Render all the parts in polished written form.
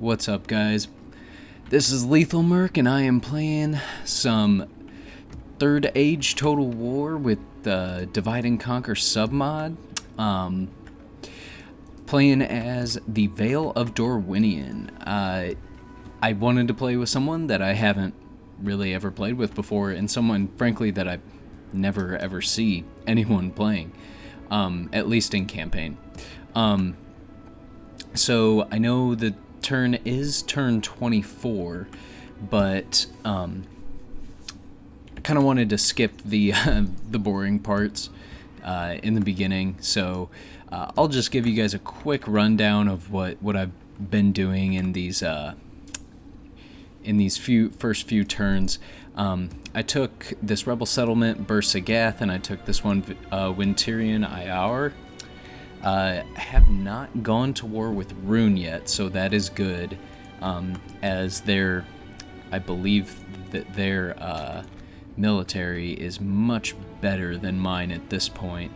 What's up, guys? This is Lethal Merc, and I am playing some Third Age Total War with the Divide and Conquer Submod. Playing as the Vale of Dorwinion. I wanted to play with someone that I haven't really ever played with before, and someone, frankly, that I never ever see anyone playing, at least in campaign. So I know the turn is turn 24, but I kind of wanted to skip the the boring parts in the beginning, so I'll just give you guys a quick rundown of what I've been doing in these first few turns. I took this rebel settlement, Bursa-Gath, and I took this one, Wintirian Iar. I have not gone to war with Rune yet, so that is good, as I believe that their military is much better than mine at this point.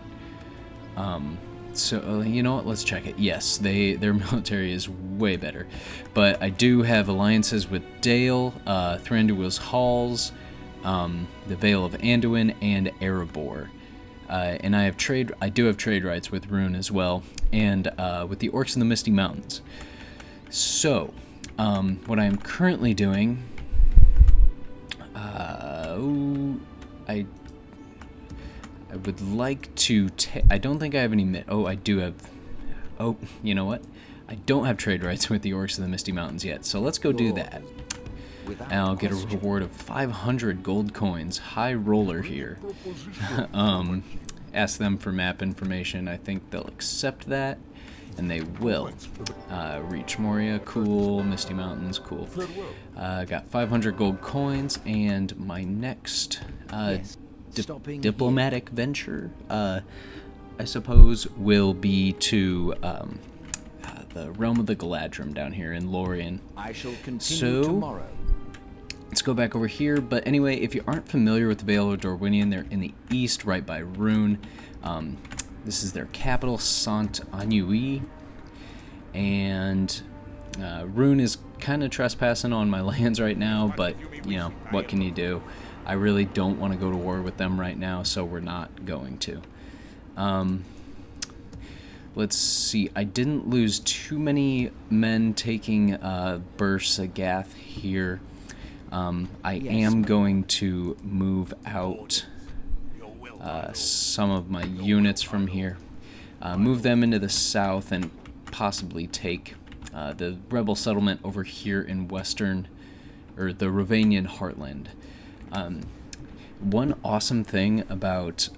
So, you know what, let's check it. Yes, their military is way better. But I do have alliances with Dale, Thranduil's Halls, the Vale of Anduin, and Erebor. And I do have trade rights with Rune as well, and with the Orcs in the Misty Mountains. So, what I am currently doing, I would like to I don't think I have any I do have, you know what? I don't have trade rights with the Orcs of the Misty Mountains yet, so let's go do that. And I'll get a reward of 500 gold coins. High roller here. Ask them for map information. I think they'll accept that, and they will. Reach Moria, cool. Misty Mountains, cool. Got 500 gold coins, and my next diplomatic venture, I suppose, will be to the realm of the Galadrim down here in Lorien. I shall continue tomorrow. Let's go back over here. But anyway, if you aren't familiar with the Vale of Dorwinion, they're in the east, right by Rune. This is their capital, Sant-Anui. And Rune is kind of trespassing on my lands right now, but, you know, what can you do? I really don't want to go to war with them right now, so we're not going to. Let's see. I didn't lose too many men taking Bursa-Gath here. I am going to move out some of my units from here, move them into the south, and possibly take the rebel settlement over here in western, or the Rovanian heartland. One awesome thing about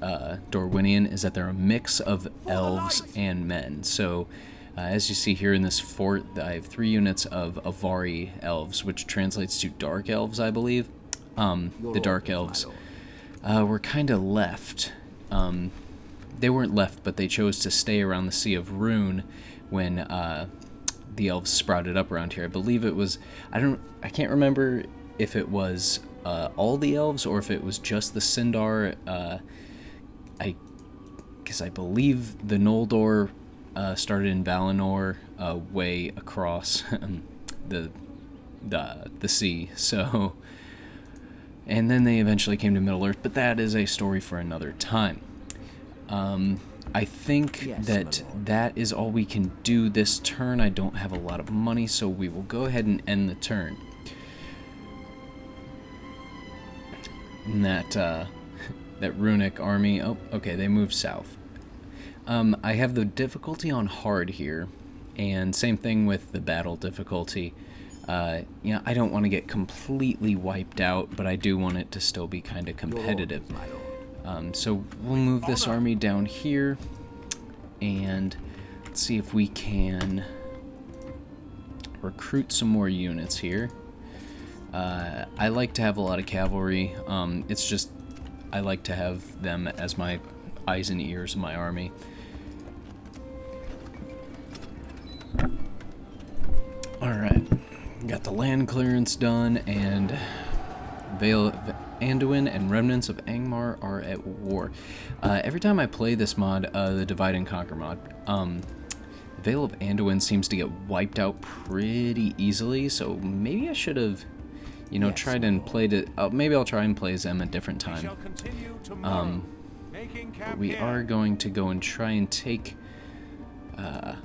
Dorwinion is that they're a mix of elves and men. So, as you see here in this fort, I have 3 units of Avari elves, which translates to dark elves, I believe. The dark elves were kind of left. They weren't left, but they chose to stay around the Sea of Rune when the elves sprouted up around here. I believe it was, I can't remember if it was all the elves or if it was just the Sindar. Because I believe the Noldor started in Valinor, way across the sea. So, and then they eventually came to Middle-earth, but that is a story for another time. I think that is all we can do this turn. I don't have a lot of money, so we will go ahead and end the turn. And that runic army, oh, okay, they moved south. I have the difficulty on hard here, and same thing with the battle difficulty. You know, I don't want to get completely wiped out, but I do want it to still be kind of competitive. So we'll move this army down here, and let's see if we can recruit some more units here. I like to have a lot of cavalry. It's just, I like to have them as my eyes and ears of my army. Alright, got the land clearance done, and Vale of Anduin and remnants of Angmar are at war. Every time I play this mod, the Divide and Conquer mod, Vale of Anduin seems to get wiped out pretty easily, so maybe I should have, you know, tried and played it. Maybe I'll try and play them a different time. But we are going to go and try and take the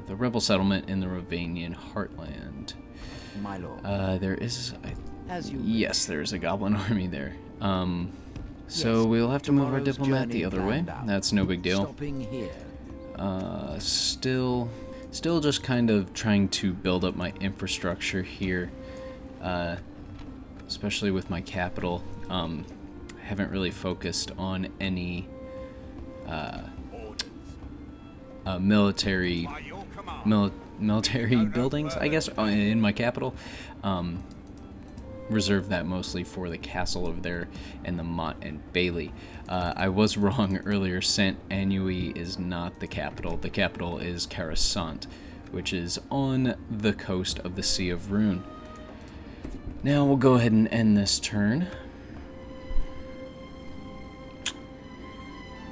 rebel settlement in the Rovanian heartland. My lord. There is, As you yes, there's a goblin army there. So we'll have to move our diplomat the other way. That's no big deal. Stopping here. Still just kind of trying to build up my infrastructure here, especially with my capital. Haven't really focused on any military buildings, I guess, in my capital. Reserve that mostly for the castle over there and the Mont and Bailey. I was wrong earlier. Sant Anui is not the capital. The capital is Coruscant, which is on the coast of the Sea of Rune. Now we'll go ahead and end this turn.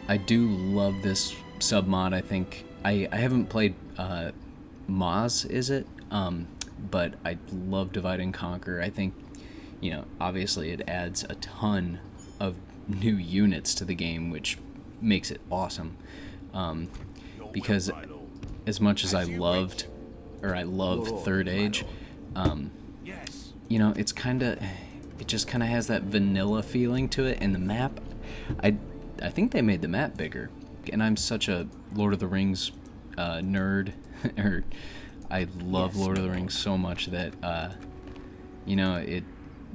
I do love this submod. I think I haven't played Moz, is it? But I love Divide and Conquer. I think, you know, obviously it adds a ton of new units to the game, which makes it awesome. Because as much as I love Third Age, you know, it just kind of has that vanilla feeling to it. And the map, I think they made the map bigger. And I'm such a Lord of the Rings nerd, or I love Lord of the Rings so much that, you know, it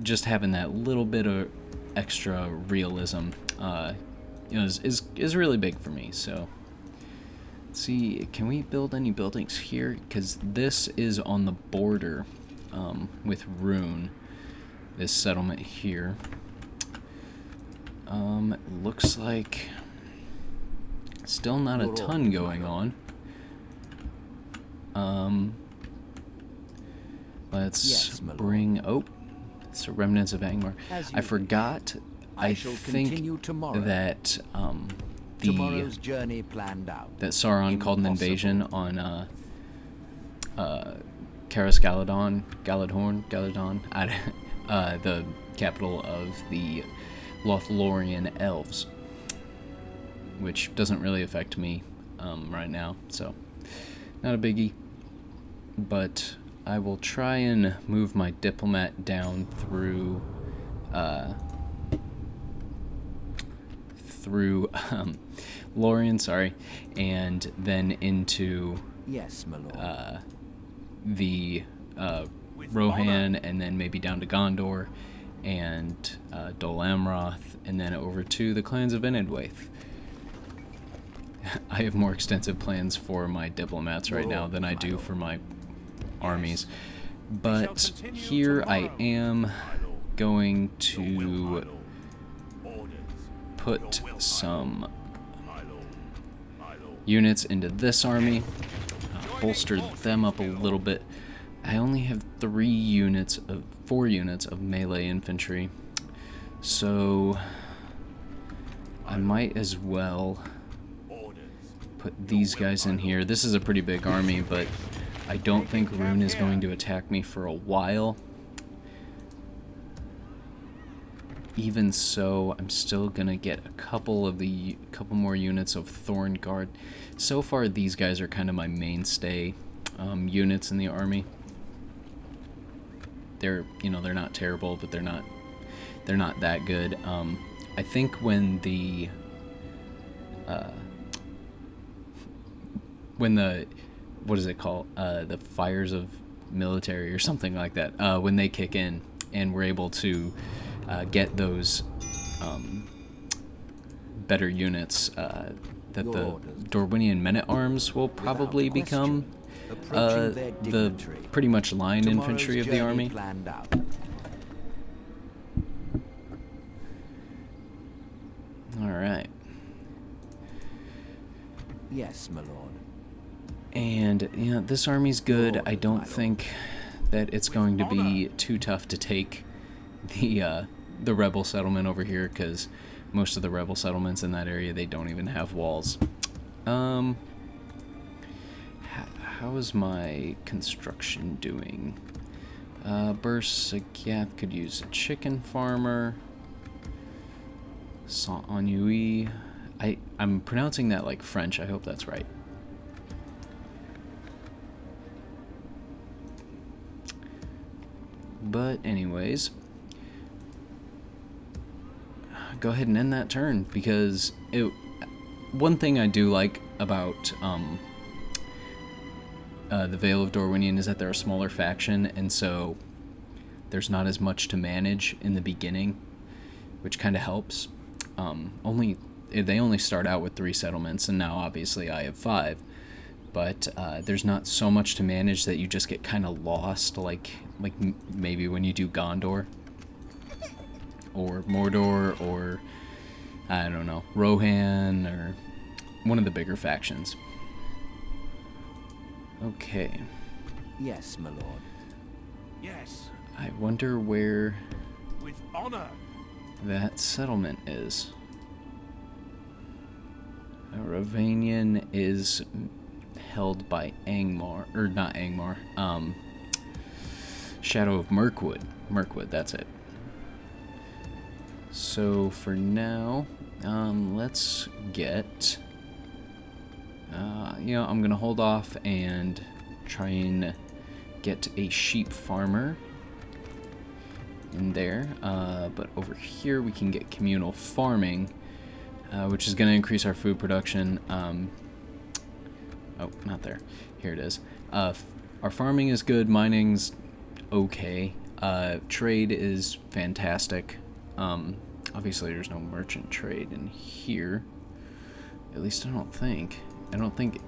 just having that little bit of extra realism, you know, is really big for me. So, let's see, can we build any buildings here? Because this is on the border with Rune, this settlement here. It looks like still not a ton going on. Let's bring... Oh, it's the remnants of Angmar. I forgot. I think that tomorrow's journey planned out. that Sauron called an invasion on Karis Galadon, the capital of the Lothlorien elves, which doesn't really affect me right now, so not a biggie. But I will try and move my diplomat down through Lorien, and then into the Rohan, and then maybe down to Gondor and Dol Amroth, and then over to the clans of Enedwaith. I have more extensive plans for my diplomats right now than I do for my armies. But here I am going to put some units into this army, bolster them up a little bit. I only have 4 units of melee infantry, so I might as well put these guys in here. This is a pretty big army, but I don't think Rune is going to attack me for a while. Even so, I'm still gonna get a couple more units of Thorn Guard. So far, these guys are kind of my mainstay units in the army. They're not terrible, but they're not that good. I think when the what is it called? The fires of military or something like that. When they kick in and we're able to get those better units, that the Dorwinion men-at-arms will probably become the pretty much line infantry of the army. Alright. Yes, my lord. And, you know, this army's good. I don't think that it's going to be too tough to take the rebel settlement over here, because most of the rebel settlements in that area, they don't even have walls. Um, how is my construction doing? Bursts a gap, could use a chicken farmer. Saint Ennui. I'm pronouncing that like French, I hope that's right. But anyways, go ahead and end that turn, because one thing I do like about the Vale of Dorwinion is that they're a smaller faction, and so there's not as much to manage in the beginning, which kind of helps. They only start out with 3 settlements, and now obviously I have 5. But there's not so much to manage that you just get kind of lost, like maybe when you do Gondor or Mordor or I don't know, Rohan or one of the bigger factions. Okay. Yes, my lord. Yes, I wonder where with honor. that settlement is. Ravanian is held by Angmar, or not Angmar, Shadow of Mirkwood. Mirkwood, that's it. So for now, let's get, I'm gonna hold off and try and get a sheep farmer in there, but over here we can get communal farming, which is gonna increase our food production. Oh, not there. Here it is. Our farming is good. Mining's okay. Trade is fantastic. Obviously, there's no merchant trade in here. At least I don't think. I don't think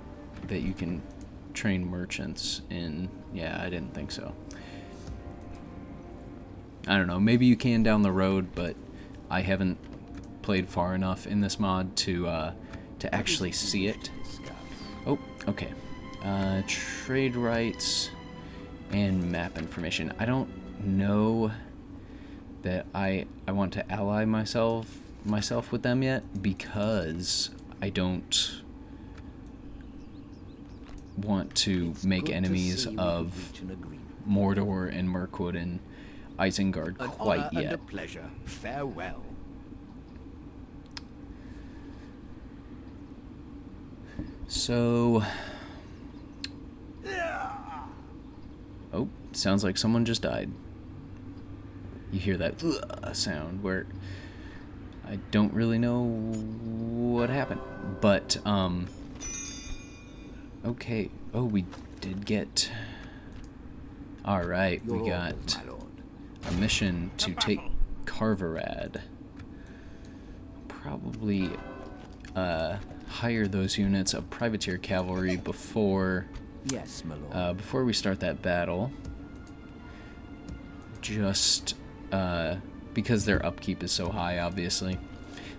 that you can train merchants in... Yeah, I didn't think so. I don't know. Maybe you can down the road, but I haven't played far enough in this mod to actually see it. Oh, okay. Trade rights and map information. I don't know that I want to ally myself with them yet, because I don't want to make enemies of Mordor and Mirkwood and Isengard quite yet. And a pleasure. Farewell. So, oh, sounds like someone just died. You hear that sound where I don't really know what happened, but okay. Oh, we did get. All right, we got a mission to take Carverad. Probably hire those units of privateer cavalry before Yes, my lord. before we start that battle, just because their upkeep is so high. Obviously,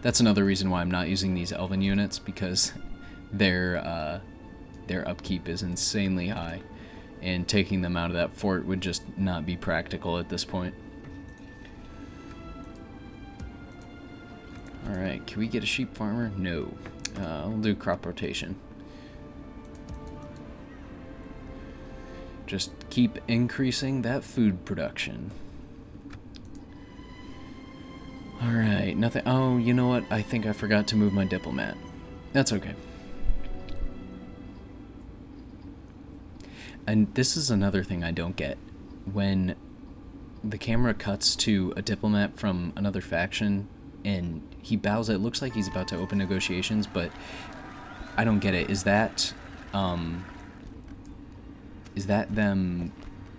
that's another reason why I'm not using these elven units, because their upkeep is insanely high, and taking them out of that fort would just not be practical at this point. Alright, can we get a sheep farmer? No. We'll do crop rotation. Just keep increasing that food production. Alright, nothing. Oh, you know what? I think I forgot to move my diplomat. That's okay. And this is another thing I don't get. When the camera cuts to a diplomat from another faction and he bows, it looks like he's about to open negotiations, but I don't get it. Is that them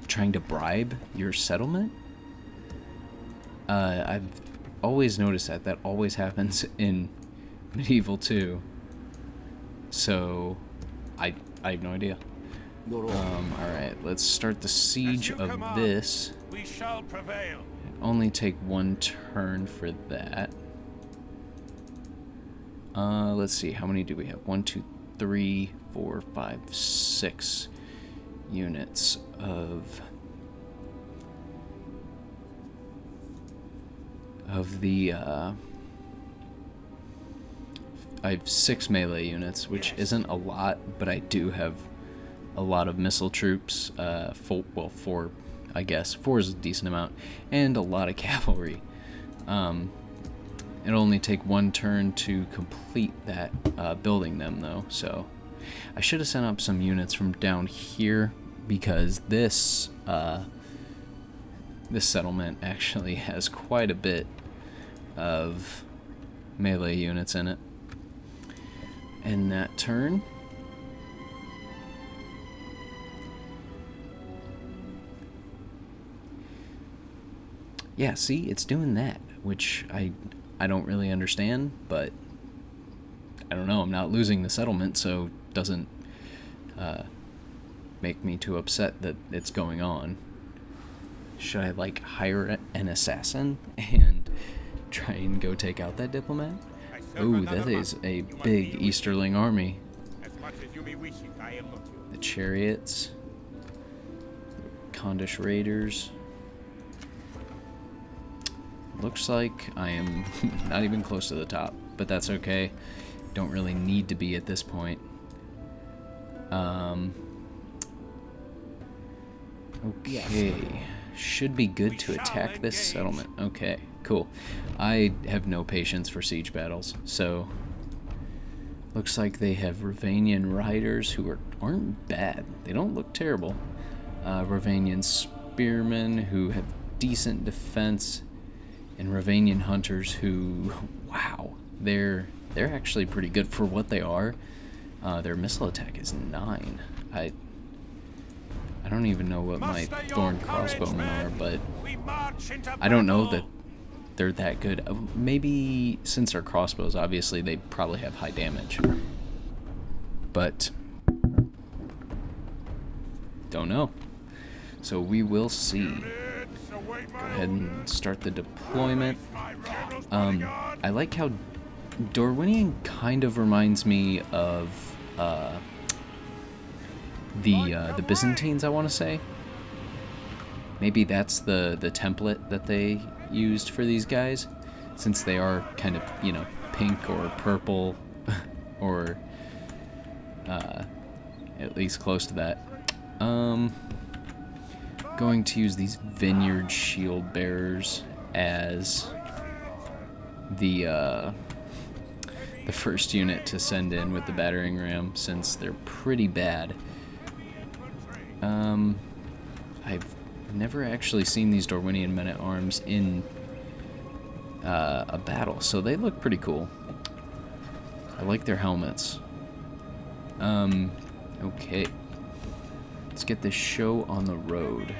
trying to bribe your settlement? I've always noticed that always happens in Medieval 2. So I have no idea. Alright, let's start the siege of this. We shall prevail. Only take one turn for that. Let's see, how many do we have? 1, 2, 3, 4, 5, 6 units of the I have 6 melee units, which isn't a lot, but I do have a lot of missile troops. 4, I guess. 4 is a decent amount, and a lot of cavalry. It'll only take 1 turn to complete that, building them though, so I should have sent up some units from down here, because this settlement actually has quite a bit of melee units in it. And that turn, yeah, see, it's doing that, which I don't really understand, but I don't know, I'm not losing the settlement, so it doesn't make me too upset that it's going on. Should I, like, hire an assassin and try and go take out that diplomat? Ooh, that is a big Easterling army. The chariots, Kondish raiders. Looks like I am not even close to the top, but that's okay. Don't really need to be at this point. Okay, should be good to attack this settlement. Okay, cool. I have no patience for siege battles, so looks like they have Ravanian riders who aren't bad. They don't look terrible. Ravanian spearmen who have decent defense, and Ravanian hunters who, wow, they're actually pretty good for what they are. Their missile attack is 9. I don't even know what my thorn crossbowmen are, but I don't know that they're that good. Maybe since they're crossbows, obviously they probably have high damage, but don't know. So we will see. Go ahead and start the deployment. I like how Dorwinion kind of reminds me of the Byzantines, I want to say. Maybe that's the template that they used for these guys, since they are kind of, you know, pink or purple or at least close to that. Going to use these vineyard shield bearers as the first unit to send in with the battering ram, since they're pretty bad. I've never actually seen these Dorwinion men-at-arms in a battle, so they look pretty cool. I like their helmets. Okay. Let's get this show on the road.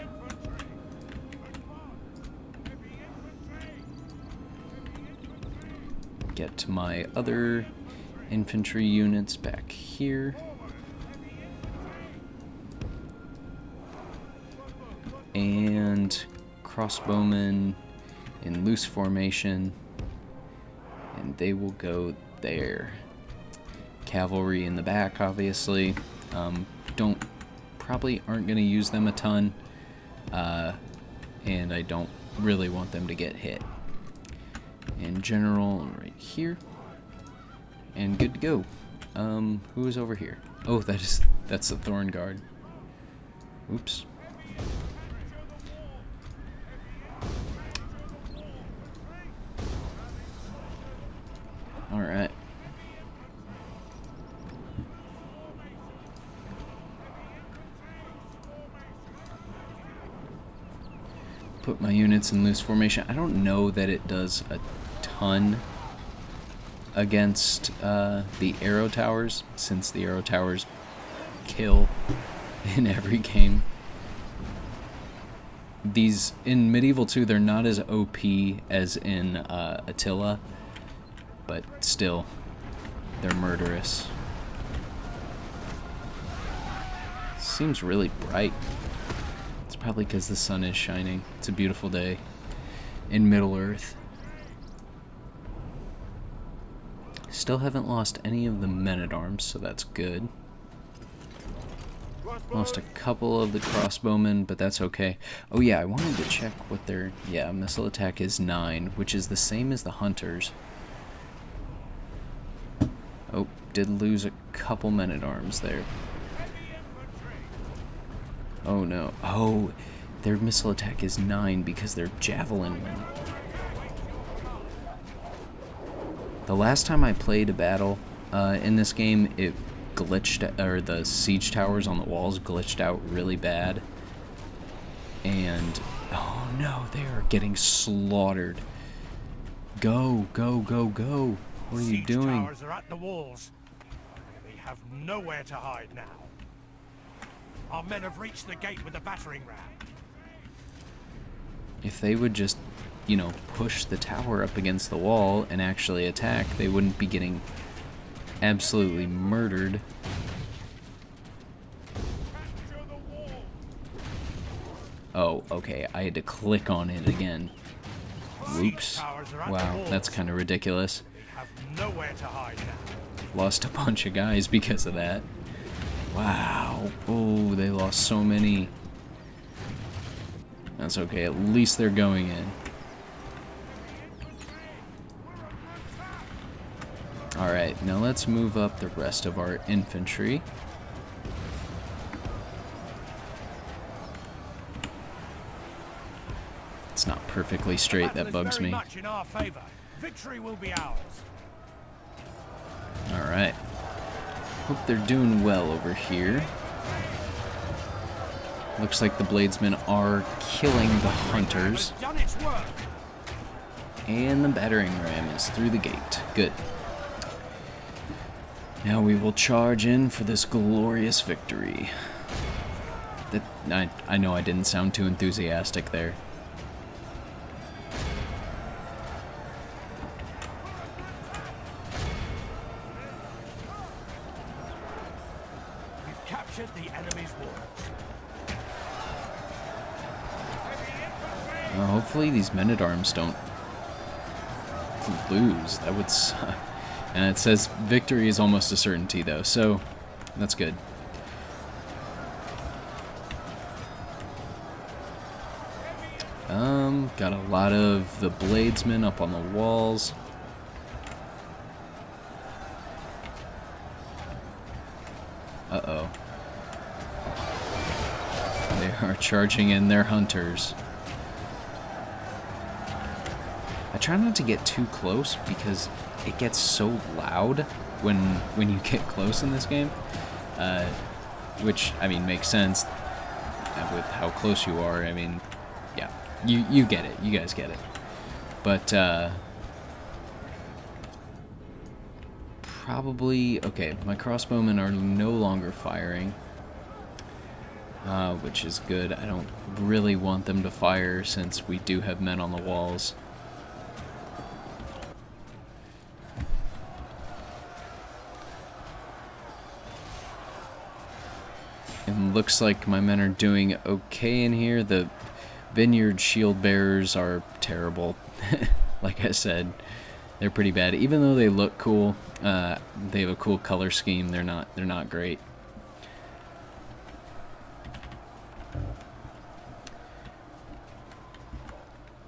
Get to my other infantry units back here. And crossbowmen in loose formation. And they will go there. Cavalry in the back, obviously. Probably aren't going to use them a ton, and I don't really want them to get hit. And general right here, and good to go. Who is over here? Oh, that's the Thorn Guard. Oops. All right. Put my units in loose formation. I don't know that it does a ton against the arrow towers, since the arrow towers kill in every game. These in Medieval 2, they're not as OP as in Attila, but still, they're murderous. Seems really bright. Probably because the sun is shining. It's a beautiful day in Middle-earth. Still haven't lost any of the men-at-arms, so that's good. Lost a couple of the crossbowmen, but that's okay. Oh yeah, I wanted to check what their... Yeah, missile attack is 9, which is the same as the hunters. did lose a couple men-at-arms there. Oh no. Oh, their missile attack is 9 because they're javelin men. The last time I played a battle in this game, it glitched, or the siege towers on the walls glitched out really bad. And, oh no, they are getting slaughtered. Go, go, go, go. What are you Siege doing? towers are at the walls. They have nowhere to hide now. Our men have reached the gate with the battering ram. If they would just, you know, push the tower up against the wall and actually attack, they wouldn't be getting absolutely murdered. Capture the wall. Oh, okay, I had to click on it again. Whoops. Wow, that's kind of ridiculous. They have nowhere to hide now. Lost a bunch of guys because of that. Wow. Oh, they lost so many. That's okay, at least they're going in. Alright, now let's move up the rest of our infantry. It's not perfectly straight, that bugs me. Much in our favor. Victory will be ours. Alright. Hope they're doing well over here. Looks like the bladesmen are killing the hunters. It's done its work. And the battering ram is through the gate. Good. Now we will charge in for this glorious victory. I know I didn't sound too enthusiastic there. We've captured the enemy's walls. Well, hopefully these men-at-arms don't lose. That would suck. And it says victory is almost a certainty, though, so that's good. Got a lot of the bladesmen up on the walls. Uh-oh. They are charging in their hunters. I try not to get too close because it gets so loud when you get close in this game, which, I mean, makes sense with how close you are. I mean, yeah, you get it. You guys get it. But, probably, okay, my crossbowmen are no longer firing, which is good. I don't really want them to fire since we do have men on the walls. It looks like my men are doing okay in here. The vineyard shield bearers are terrible. Like I said, they're pretty bad. Even though they look cool, they have a cool color scheme. They're not great.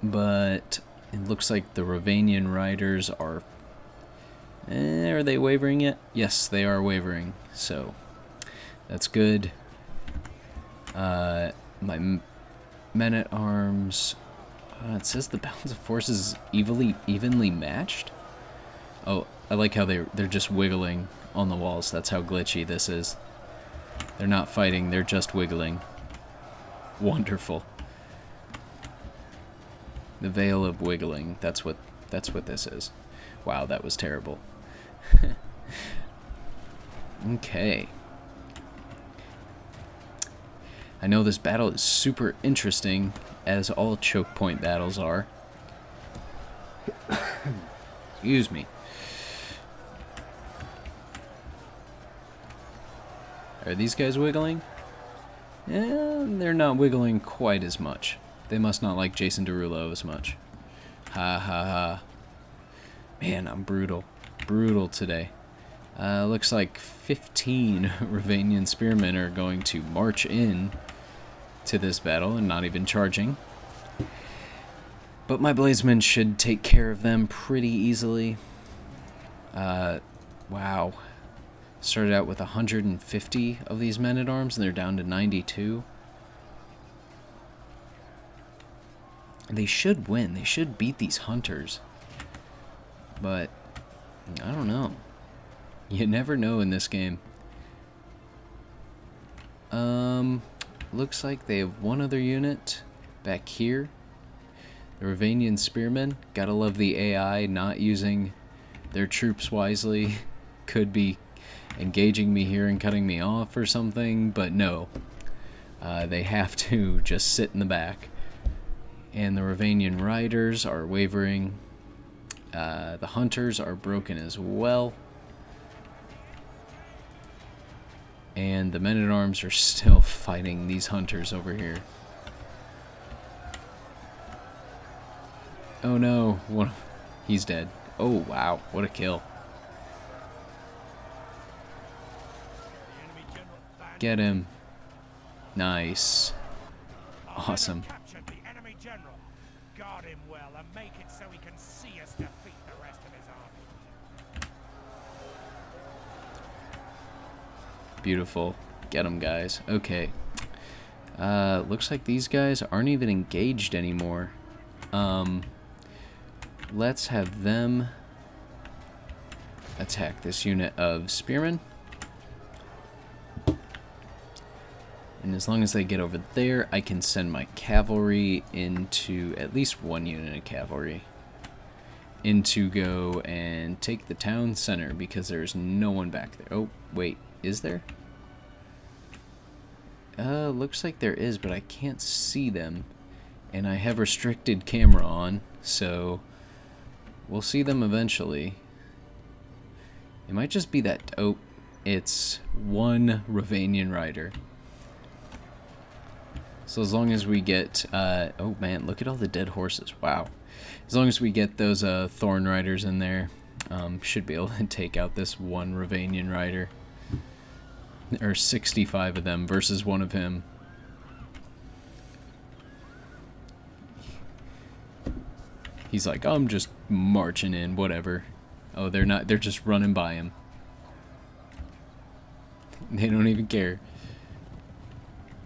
But it looks like the Dorwinion riders are. Are they wavering yet? Yes, they are wavering. So that's good. My men-at-arms, it says the balance of forces evenly matched. Oh, I like how they're just wiggling on the walls. That's how glitchy this is. They're not fighting, they're just wiggling. Wonderful. The veil of wiggling, that's what this is. Wow, that was terrible. Okay. I know this battle is super interesting, as all choke point battles are. Excuse me. Are these guys wiggling? They're not wiggling quite as much. They must not like Jason Derulo as much. Ha ha ha. Man, I'm brutal. Brutal today. Looks like 15 Dorwinion spearmen are going to march in to this battle and not even charging. But my bladesmen should take care of them pretty easily. Wow. Started out with 150 of these men-at-arms, and they're down to 92. They should win. They should beat these hunters. But, I don't know. You never know in this game. Looks like they have one other unit back here. The Ravanian Spearmen. Gotta love the AI not using their troops wisely. Could be engaging me here and cutting me off or something, but no. They have to just sit in the back. And the Ravanian Riders are wavering. The Hunters are broken as well. And the men-at-arms are still fighting these Hunters over here. Oh no, he's dead. Oh wow, what a kill. Get him. Nice. Awesome. Captured the enemy general. Guard him well and make it so he can see us defeat the rest of his army. Beautiful. Get them, guys. Okay. Looks like these guys aren't even engaged anymore. Let's have them attack this unit of spearmen. And as long as they get over there, I can send my cavalry into, at least one unit of cavalry, in to go and take the town center, because there's no one back there. Oh, wait, is there? Looks like there is, but I can't see them. And I have restricted camera on, so we'll see them eventually. It might just be that, oh, it's one Ravanian rider. So as long as we get, oh man, look at all the dead horses, wow. As long as we get those Thorn Riders in there, should be able to take out this one Ravanian rider. Or 65 of them versus one of him. He's like, I'm just marching in, whatever. Oh, they're not, they're just running by him. They don't even care.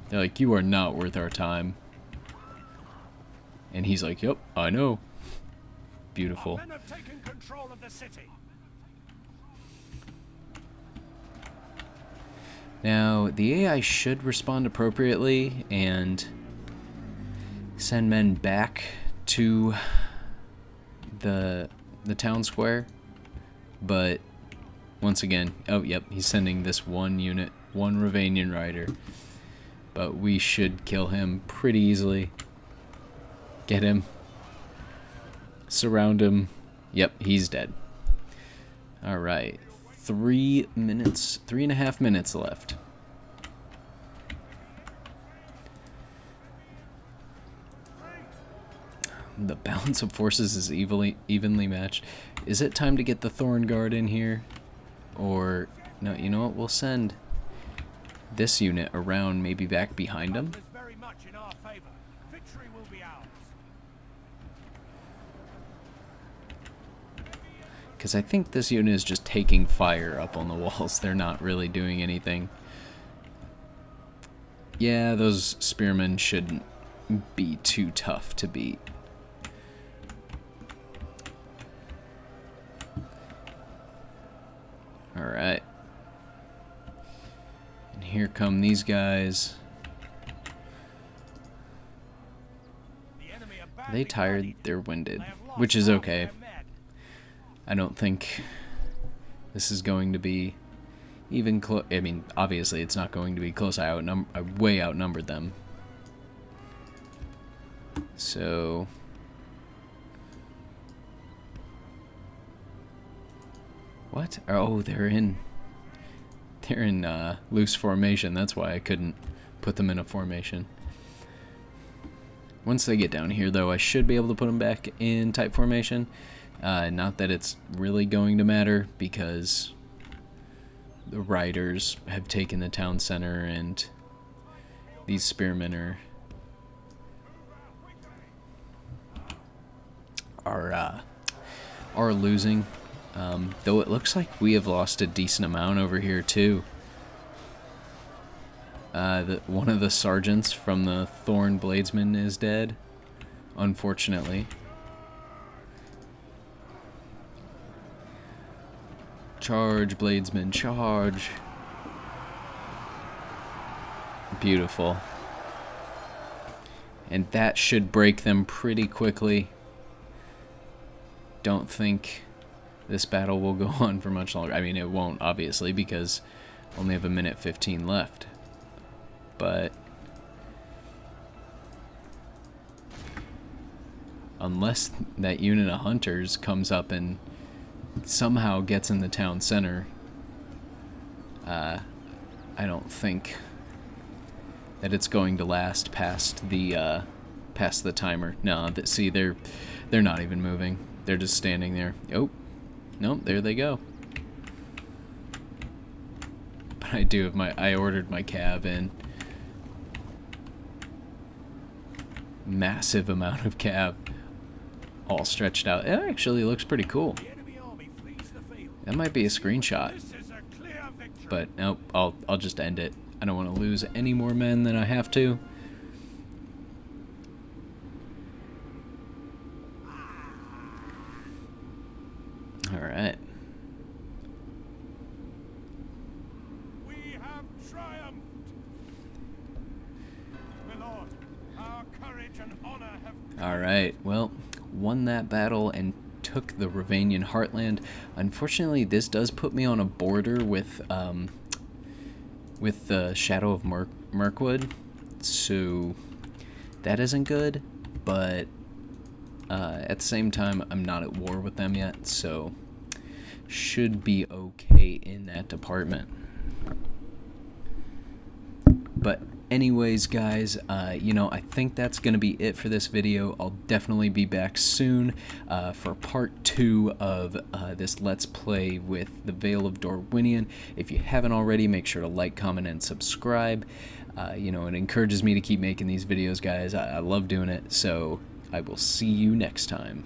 They're like, you are not worth our time. And he's like, yep, I know. Beautiful. Our men have taken control of the city. Now, the AI should respond appropriately and send men back to the town square. But, once again, oh, yep, he's sending this one unit, one Ravanian rider. But we should kill him pretty easily. Get him. Surround him. Yep, he's dead. Alright. 3 minutes, 3.5 minutes left. The balance of forces is evenly matched. Is it time to get the Thorn Guard in here? Or, no, you know what? We'll send this unit around, maybe back behind him. Very much in our favor. Victory will be ours. Because I think this unit is just taking fire up on the walls. They're not really doing anything. Yeah, those spearmen shouldn't be too tough to beat. Alright. And here come these guys. Are they tired? They're winded. Which is okay. I don't think this is going to be even close. I mean, obviously it's not going to be close. I way outnumbered them. So what? Oh, they're in loose formation. That's why I couldn't put them in a formation. Once they get down here, though, I should be able to put them back in type formation. Not that it's really going to matter, because the riders have taken the town center and these spearmen are losing. Though it looks like we have lost a decent amount over here too. One of the sergeants from the Thorn Bladesman is dead, unfortunately. Charge, Bladesman, charge. Beautiful. And that should break them pretty quickly. Don't think this battle will go on for much longer. I mean, it won't, obviously, because only have a minute 15 left. But unless that unit of hunters comes up and somehow gets in the town center, I don't think that it's going to last past the timer. No, see, they're not even moving. They're just standing there. Oh, no, there they go. But I ordered my cav in. Massive amount of cav, all stretched out. It actually looks pretty cool. That might be a screenshot, but nope. I'll just end it. I don't want to lose any more men than I have to. All right. We have triumphed. My lord, our courage and honor have... All right. Well, won that battle and took the Ravanian Heartland. Unfortunately, this does put me on a border with the Shadow of Mirkwood, so that isn't good. But at the same time, I'm not at war with them yet, so should be okay in that department. But anyways, guys, you know, I think that's going to be it for this video. I'll definitely be back soon for part 2 of this Let's Play with the Vale of Dorwinion. If you haven't already, make sure to like, comment, and subscribe. You know, it encourages me to keep making these videos, guys. I love doing it, so I will see you next time.